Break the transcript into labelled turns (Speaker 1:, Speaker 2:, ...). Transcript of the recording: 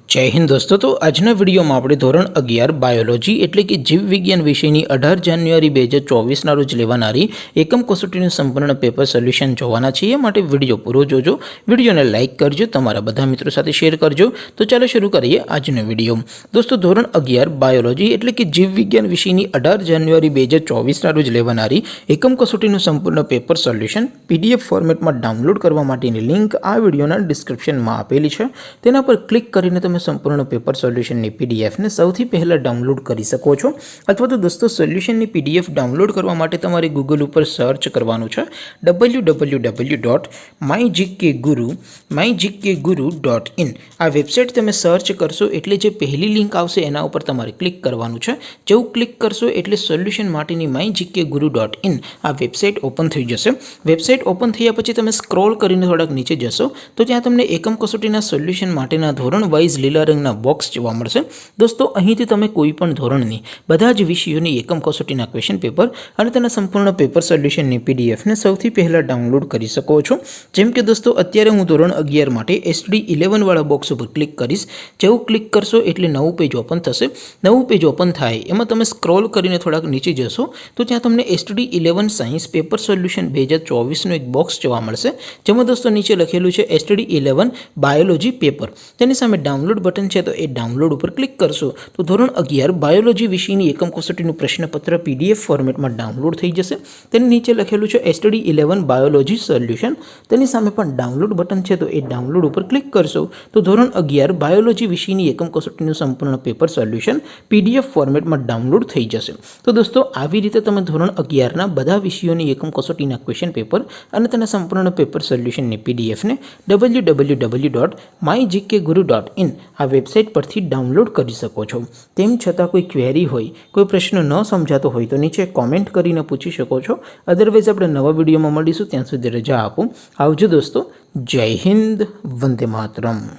Speaker 1: जय हिंद दोस्तों। तो आजना वीडियो में આપણે ધોરણ 11 બાયોલોજી એટલે કે જીવ વિજ્ઞાન વિષયની 18 જાન્યુઆરી 2024 ના રોજ લેવાનારી એકમ કસોટીનું સંપૂર્ણ પેપર સોલ્યુશન જોવાના છીએ। માટે વિડિયો પૂરો જોજો, વિડિયોને લાઈક કરજો, તમારા બધા મિત્રો સાથે શેર કરજો। તો ચાલો શરૂ કરીએ આજનો વિડિયો। દોસ્તો ધોરણ 11 બાયોલોજી એટલે કે જીવ વિજ્ઞાન વિષયની 18 જાન્યુઆરી 2024 ના રોજ લેવાનારી એકમ કસોટીનું સંપૂર્ણ પેપર સોલ્યુશન પીડીએફ ફોર્મેટમાં ડાઉનલોડ કરવા માટેની લિંક આ વિડિયોના ડિસ્ક્રિપ્શનમાં આપેલી છે। તેના પર ક્લિક કરીને તમે संपूर्ण पेपर सोल्यूशन ની पीडीएफ ने સૌથી પહેલા ડાઉનલોડ કરી શકો છો। અથવા તો દોસ્તો સોલ્યુશન ની पीडीएफ ડાઉનલોડ કરવા માટે તમારે ગૂગલ ઉપર સર્ચ કરવાનું છે www.mygkguru.in। આ વેબસાઈટ તમે સર્ચ કરશો એટલે જે પહેલી લિંક આવશે એના ઉપર તમારે ક્લિક કરવાનું છે। જેવું ક્લિક કરશો એટલે સોલ્યુશન માટેની mygkguru.in આ વેબસાઈટ ઓપન થઈ જશે। વેબસાઈટ ઓપન થયા પછી તમે સ્ક્રોલ કરીને થોડાક નીચે જશો તો ત્યાં તમને એકમ કસોટીના સોલ્યુશન માટેના ધોરણ વાઇઝ લીલા રંગના બોક્સ જોવા મળશે। દોસ્તો અહીંથી તમે કોઈ પણ ધોરણની બધા જ વિષયોની એકમ કસોટીના ક્વેશ્ચન પેપર અને તેના સંપૂર્ણ પેપર સોલ્યુશનની પીડીએફ ને સૌથી પહેલા ડાઉનલોડ કરી શકો છો। જેમ કે દોસ્તો અત્યારે હું ધોરણ 11 માટે એસટી 11 વાળા બોક્સ ઉપર ક્લિક કરીશ। જેવું ક્લિક કરશો એટલે નવું પેજ ઓપન થશે। નવું પેજ ઓપન થાય એમાં તમે સ્ક્રોલ કરીને થોડાક નીચે જશો તો ત્યાં તમને એસટી 11 સાયન્સ પેપર સોલ્યુશન 2024 નું એક બોક્સ જોવા મળશે। જેમાં દોસ્તો નીચે લખેલું છે એસટી 11 બાયોલોજી પેપર। તેની સામે ડાઉનલોડ बटन है तो ये डाउनलोड पर क्लिक करशो तो धोरण 11 बायोलॉजी विषयनी एकम कसोटीનું प्रश्नपत्र पीडीएफ फॉर्मेट में डाउनलोड थई जशे। तेनी नीचे लखेलुं छे एसटीडी 11 बायोलॉजी सोल्यूशन। तेनी सामे पण डाउनलोड बटन है तो ये डाउनलोड पर क्लिक करशो तो धोरण 11 बायोलॉजी विषयनी एकम कसोटीનું संपूर्ण पेपर सोल्यूशन पीडीएफ फॉर्मेट में डाउनलोड थई जशे। तो दोस्तों આવી રીતે તમે ધોરણ 11 ના બધા વિષયોની એકમ કસોટીના ક્વેશ્ચન પેપર અને તેના સંપૂર્ણ પેપર સોલ્યુશનની પીડીએફ ને www.mygkguru.in आ वेबसाइट पर डाउनलॉड कर सको छो। तेम छतां कोई क्वेरी होय, कोई प्रश्न न समझातो होय तो नीचे कॉमेंट करीने पूछी शको छो। अदरवाइज आपणे नवा विडियो में मळीशुं, त्यां सुधी रजा आपो। आवजो दोस्तों। जय हिंद, वंदे मातरम।